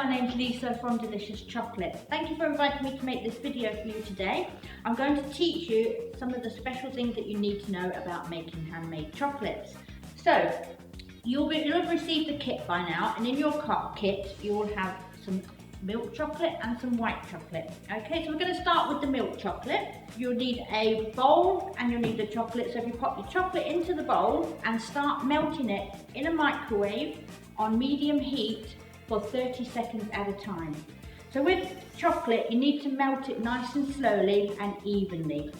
my name's Lisa from Delicious Chocolate. Thank you for inviting me to make this video for you today. I'm going to teach you some of the special things that you need to know about making handmade chocolates. So, you'll have received the kit by now, and in your kit you will have some milk chocolate and some white chocolate. Okay, so we're going to start with the milk chocolate. You'll need a bowl and you'll need the chocolate. So if you pop your chocolate into the bowl and start melting it in a microwave on medium heat for 30 seconds at a time. So with chocolate, you need to melt it nice and slowly and evenly.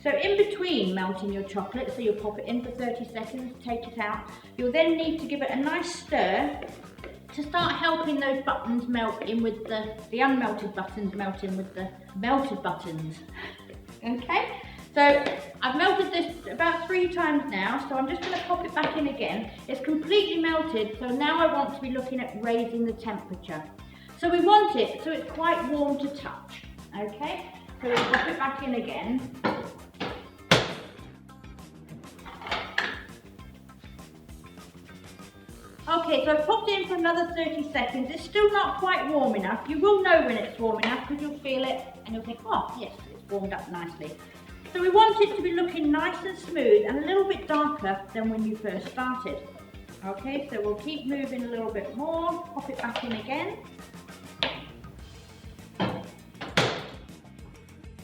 So in between melting your chocolate, so you'll pop it in for 30 seconds, take it out. You'll then need to give it a nice stir to start helping those buttons melt in with the unmelted buttons melt in with the melted buttons. Okay, so I've melted this about 3 times now, so I'm just going to pop it back in again. It's completely melted, so now I want to be looking at raising the temperature. So we want it so it's quite warm to touch. Okay, so we'll pop it back in again. Okay, so I've popped it in for another 30 seconds. It's still not quite warm enough. You will know when it's warm enough because you'll feel it and you'll think, oh yes, it's warmed up nicely. So we want it to be looking nice and smooth and a little bit darker than when you first started. Okay, so we'll keep moving a little bit more, pop it back in again.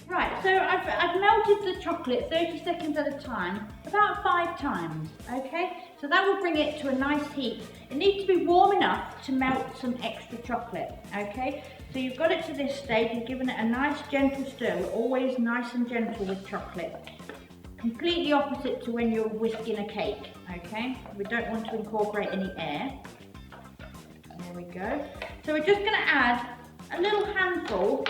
Right, so I've melted the chocolate 30 seconds at a time, about 5 times, okay? So that will bring it to a nice heat. It needs to be warm enough to melt some extra chocolate, okay? So you've got it to this stage, you've given it a nice gentle stir. We're always nice and gentle with chocolate. Completely opposite to when you're whisking a cake, okay? We don't want to incorporate any air. There we go. So we're just going to add a little handful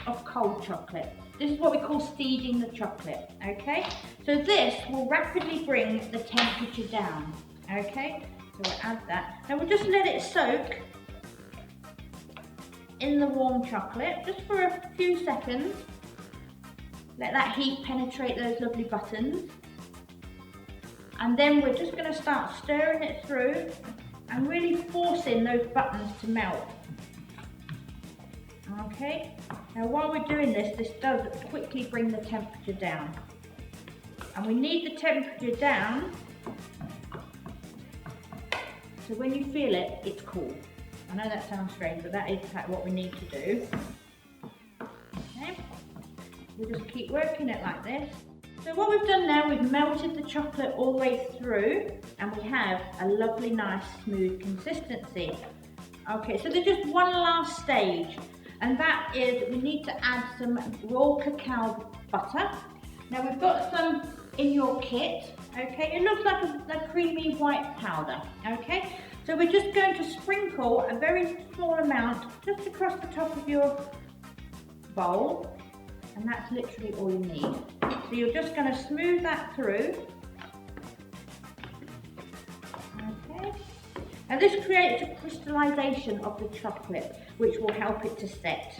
of cold chocolate. This is what we call seeding the chocolate, okay? So this will rapidly bring the temperature down, okay? So we'll add that. Now we'll just let it soak in the warm chocolate, just for a few seconds. Let that heat penetrate those lovely buttons. And then we're just gonna start stirring it through and really forcing those buttons to melt. Okay, now while we're doing this, this does quickly bring the temperature down. And we need the temperature down so when you feel it, it's cool. I know that sounds strange, but that is what we need to do. Okay, we'll just keep working it like this. So what we've done now, we've melted the chocolate all the way through and we have a lovely, nice, smooth consistency. Okay, so there's just one last stage. And that is, we need to add some raw cacao butter. Now we've got some in your kit, okay? It looks like a creamy white powder, okay? So we're just going to sprinkle a very small amount just across the top of your bowl. And that's literally all you need. So you're just going to smooth that through. Okay. Now this creates a crystallization of the chocolate, which will help it to set.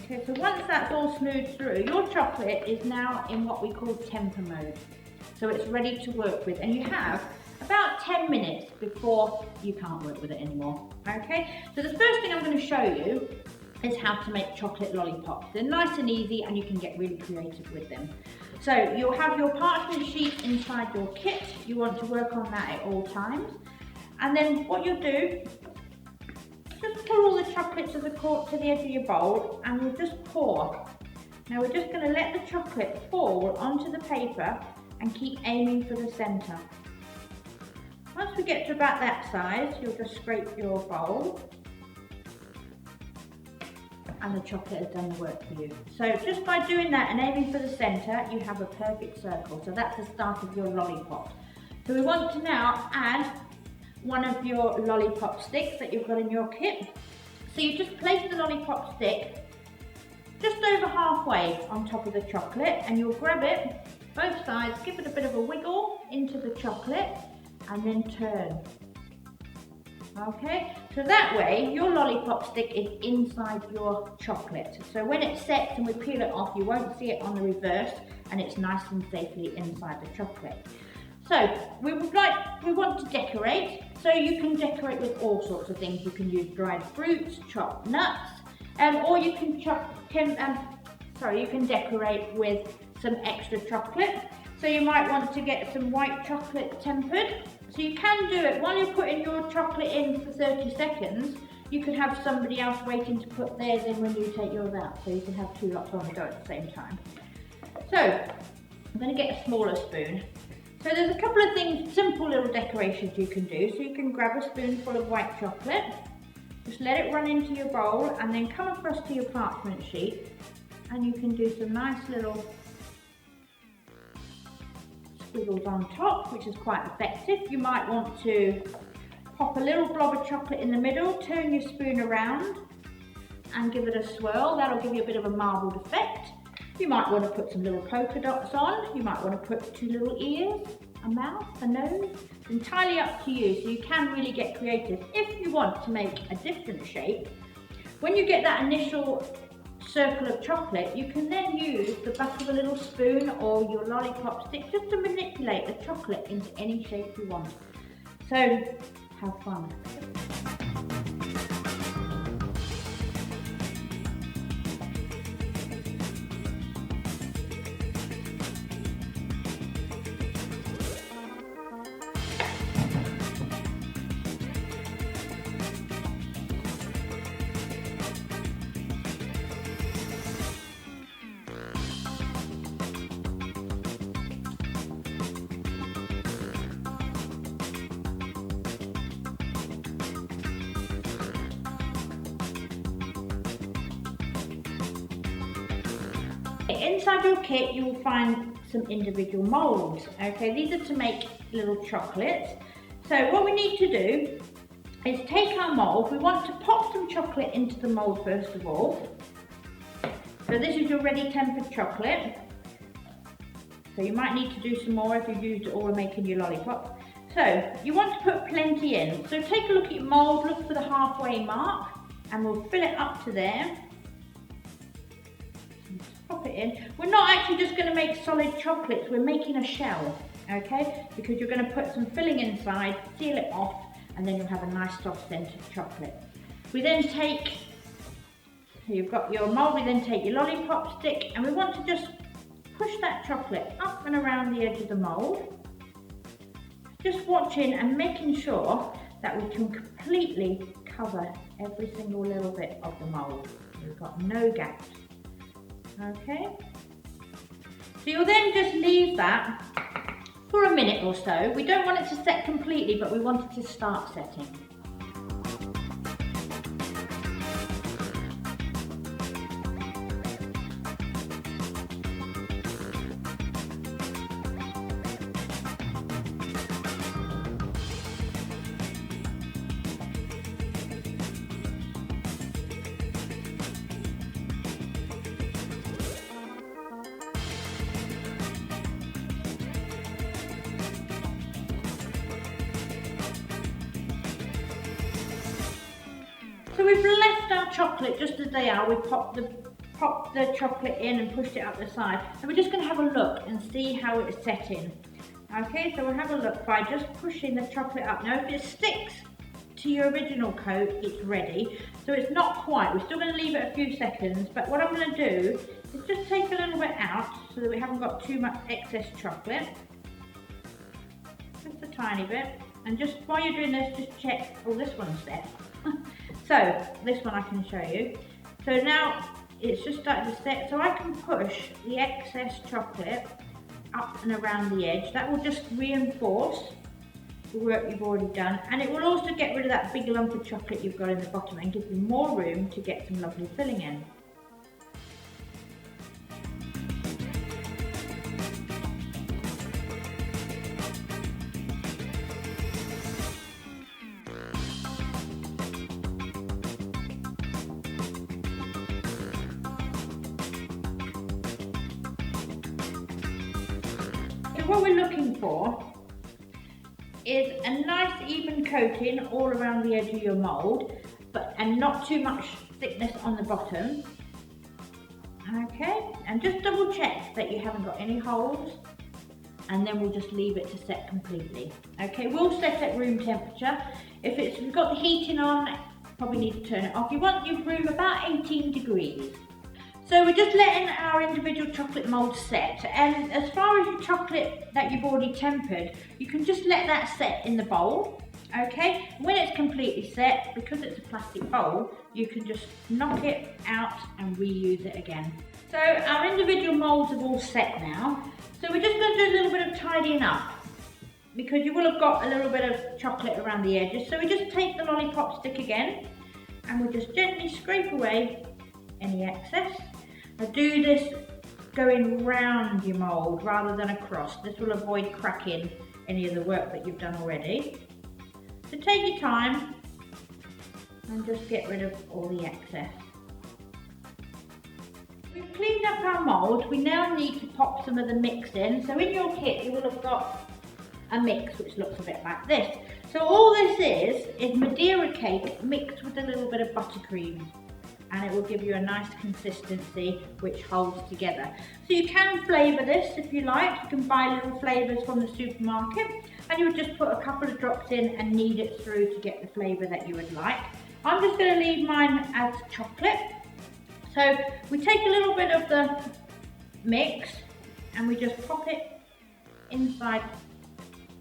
Okay, so once that's all smoothed through, your chocolate is now in what we call temper mode. So it's ready to work with, and you have about 10 minutes before you can't work with it anymore. Okay, so the first thing I'm going to show you is how to make chocolate lollipops. They're nice and easy and you can get really creative with them. So you'll have your parchment sheet inside your kit. You want to work on that at all times. And then what you'll do, just pour all the chocolate to the edge of your bowl and you'll just pour. Now we're just going to let the chocolate fall onto the paper and keep aiming for the centre. Once we get to about that size, you'll just scrape your bowl and the chocolate has done the work for you. So just by doing that and aiming for the centre, you have a perfect circle. So that's the start of your lollipop. So we want to now add one of your lollipop sticks that you've got in your kit. So you just place the lollipop stick just over halfway on top of the chocolate and you'll grab it, both sides, give it a bit of a wiggle into the chocolate and then turn. Okay, so that way your lollipop stick is inside your chocolate. So when it sets and we peel it off, you won't see it on the reverse and it's nice and safely inside the chocolate. So we want to decorate, so you can decorate with all sorts of things. You can use dried fruits, chopped nuts, or you can you can decorate with some extra chocolate. So you might want to get some white chocolate tempered. So you can do it while you're putting your chocolate in for 30 seconds. You can have somebody else waiting to put theirs in when you take yours out. So you can have two lots on the go at the same time. So I'm going to get a smaller spoon. So there's a couple of things, simple little decorations you can do. So you can grab a spoonful of white chocolate, just let it run into your bowl, and then come across to your parchment sheet, and you can do some nice little squiggles on top, which is quite effective. You might want to pop a little blob of chocolate in the middle, turn your spoon around and give it a swirl. That'll give you a bit of a marbled effect. You might want to put some little polka dots on. You might want to put two little ears, a mouth, a nose. It's entirely up to you, so you can really get creative. If you want to make a different shape, when you get that initial circle of chocolate, you can then use the back of a little spoon or your lollipop stick just to manipulate the chocolate into any shape you want. So, have fun. Inside your kit you will find some individual moulds. Okay, these are to make little chocolates. So what we need to do is take our mould. We want to pop some chocolate into the mould first of all. So this is your ready tempered chocolate. So you might need to do some more if you've used it all in making your lollipop. So you want to put plenty in. So take a look at your mould, look for the halfway mark, and we'll fill it up to there. Pop it in. We're not actually just going to make solid chocolates, we're making a shell, okay? Because you're going to put some filling inside, seal it off, and then you'll have a nice soft centered chocolate. We then take, so you've got your mould, we then take your lollipop stick, and we want to just push that chocolate up and around the edge of the mould. Just watching and making sure that we can completely cover every single little bit of the mould. We've got no gaps. Okay, so you'll then just leave that for a minute or so. We don't want it to set completely, but we want it to start setting. So we've left our chocolate just as they are. We popped the chocolate in and pushed it up the side. And we're just going to have a look and see how it's setting. Okay, so we'll have a look by just pushing the chocolate up. Now if it sticks to your original coat, it's ready. So it's not quite. We're still going to leave it a few seconds. But what I'm going to do is just take a little bit out so that we haven't got too much excess chocolate. Just a tiny bit. And just while you're doing this, just check, oh, this one's there. So this one I can show you. So now it's just started to set, so I can push the excess chocolate up and around the edge. That will just reinforce the work you've already done, and it will also get rid of that big lump of chocolate you've got in the bottom and give you more room to get some lovely filling in. What we're looking for is a nice even coating all around the edge of your mould, and not too much thickness on the bottom. Okay, and just double check that you haven't got any holes and then we'll just leave it to set completely. Okay, we'll set at room temperature. If you've got the heating on, probably need to turn it off. You want your room about 18 degrees. So we're just letting our individual chocolate moulds set, and as far as your chocolate that you've already tempered, you can just let that set in the bowl. Okay, when it's completely set, because it's a plastic bowl, you can just knock it out and reuse it again. So our individual moulds are all set now. So we're just going to do a little bit of tidying up, because you will have got a little bit of chocolate around the edges. So we just take the lollipop stick again, and we'll just gently scrape away any excess. Now do this going round your mould rather than across. This will avoid cracking any of the work that you've done already. So take your time and just get rid of all the excess. We've cleaned up our mould. We now need to pop some of the mix in. So in your kit you will have got a mix which looks a bit like this. So all this is Madeira cake mixed with a little bit of buttercream, and it will give you a nice consistency which holds together. So you can flavour this if you like. You can buy little flavours from the supermarket, and you would just put a couple of drops in and knead it through to get the flavour that you would like. I'm just going to leave mine as chocolate. So we take a little bit of the mix and we just pop it inside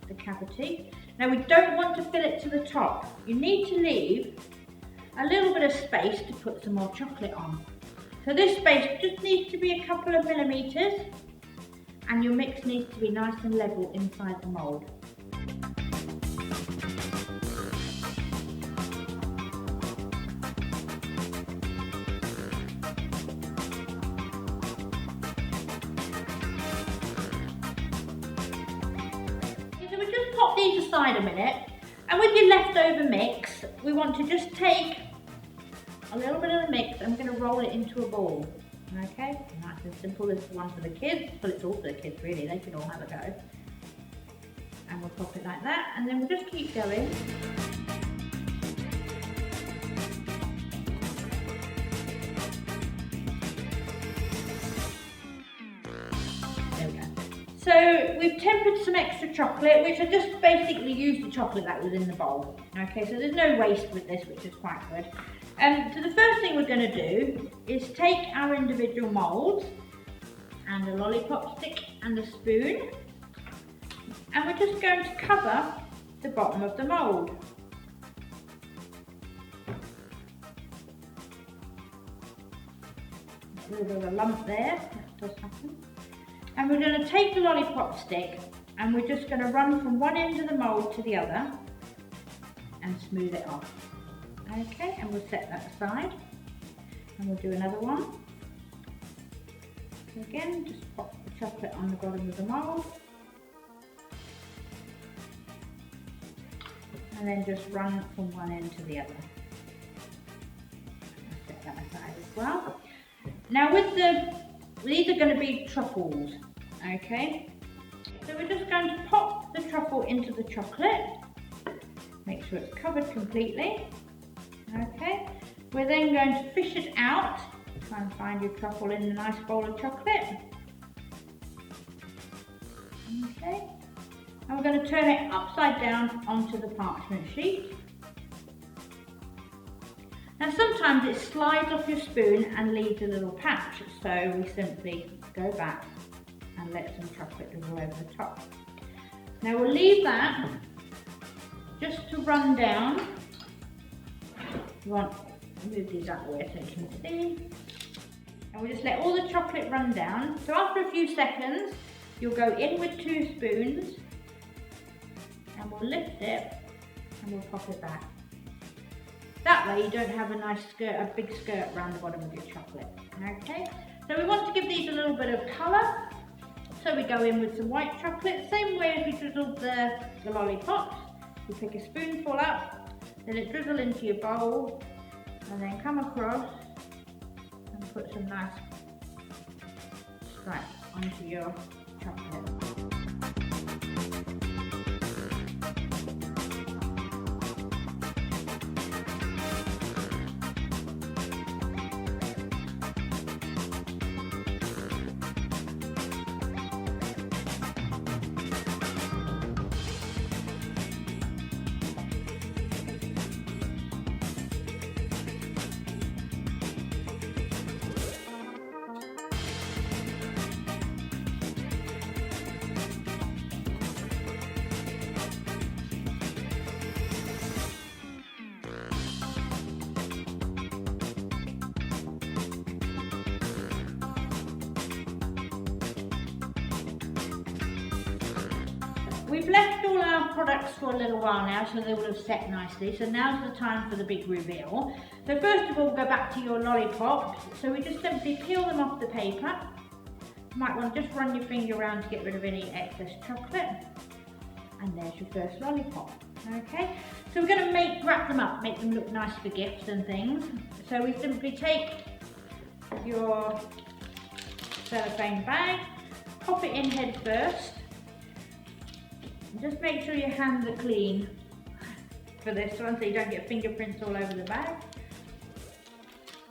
the cavity. Now we don't want to fill it to the top. You need to leave a little bit of space to put some more chocolate on. So this space just needs to be a couple of millimetres, and your mix needs to be nice and level inside the mould. So we just pop these aside a minute, and with your leftover mix, we want to just take a little bit of the mix and we're going to roll it into a ball. Okay, nice and simple. This is one for the kids, but it's all for the kids really, they can all have a go. And we'll pop it like that, and then we'll just keep going. There we go. So we've tempered some extra chocolate, which I just basically used the chocolate that was in the bowl. Okay, so there's no waste with this, which is quite good. So the first thing we're going to do is take our individual moulds and a lollipop stick and a spoon, and we're just going to cover the bottom of the mould. A little bit of a lump there, that does happen. And we're going to take the lollipop stick and we're just going to run from one end of the mould to the other and smooth it off. Okay, and we'll set that aside, and we'll do another one. So again, just pop the chocolate on the bottom of the mould, and then just run from one end to the other. I'll set that aside as well. Now these are going to be truffles, okay? So we're just going to pop the truffle into the chocolate, make sure it's covered completely. Okay, we're then going to fish it out. Try and find your truffle in a nice bowl of chocolate. Okay, and we're going to turn it upside down onto the parchment sheet. Now sometimes it slides off your spoon and leaves a little patch, so we simply go back and let some chocolate dribble over the top. Now we'll leave that just to run down. You want to move these out of the way so you can see. And we'll just let all the chocolate run down. So after a few seconds, you'll go in with 2 spoons and we'll lift it and we'll pop it back. That way you don't have a nice skirt, a big skirt around the bottom of your chocolate. Okay, so we want to give these a little bit of colour. So we go in with some white chocolate, same way as we drizzled the lollipops. You pick a spoonful up, let it drizzle into your bowl, and then come across and put some nice stripes onto your chocolate. we've left all our products for a little while now, so they will have set nicely. So now's the time for the big reveal. So first of all, go back to your lollipops. So we just simply peel them off the paper. You might want to just run your finger around to get rid of any excess chocolate. And there's your first lollipop. Okay, so we're going to wrap them up, make them look nice for gifts and things. So we simply take your cellophane bag, pop it in head first, and just make sure your hands are clean for this one so you don't get fingerprints all over the bag.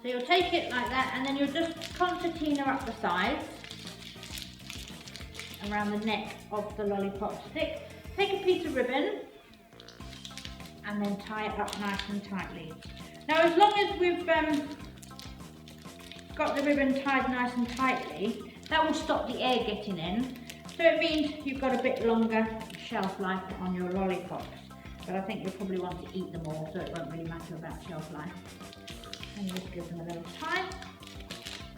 So you'll take it like that, and then you'll just concertina up the sides around the neck of the lollipop stick. Take a piece of ribbon and then tie it up nice and tightly. Now as long as we've got the ribbon tied nice and tightly, that will stop the air getting in. So it means you've got a bit longer shelf life on your lollipops. But I think you'll probably want to eat them all, so it won't really matter about shelf life. And just give them a little tie.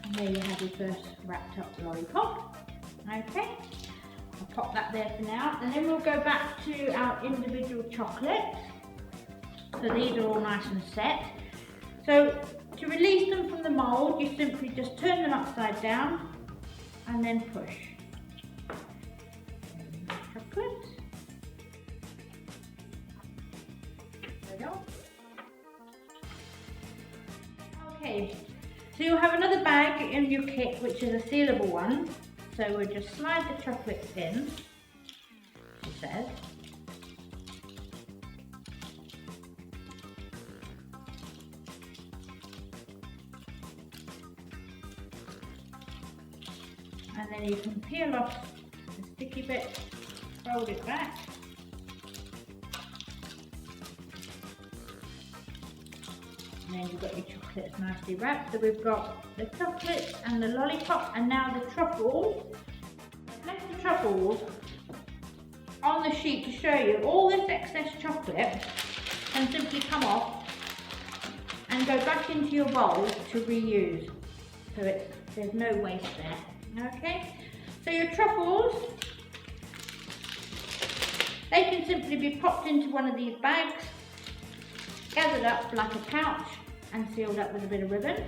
And there you have your first wrapped up lollipop. Okay, I'll pop that there for now. And then we'll go back to our individual chocolates. So these are all nice and set. So to release them from the mould, you simply just turn them upside down and then push. Chocolate. There we go. Okay, so you'll have another bag in your kit which is a sealable one. So we'll just slide the chocolates in, as it says. And then you can peel off the sticky bit, fold it back. And then you've got your chocolates nicely wrapped. So we've got the chocolates and the lollipop, and now the truffles. I've left the truffles on the sheet to show you all this excess chocolate can simply come off and go back into your bowl to reuse. So there's no waste there. Okay, so your truffles, they can simply be popped into one of these bags, gathered up like a pouch and sealed up with a bit of ribbon.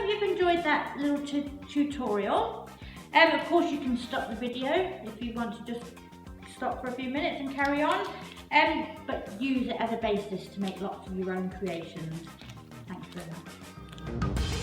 You've enjoyed that little tutorial. Of course you can stop the video if you want to just stop for a few minutes and carry on, but use it as a basis to make lots of your own creations. Thanks very much.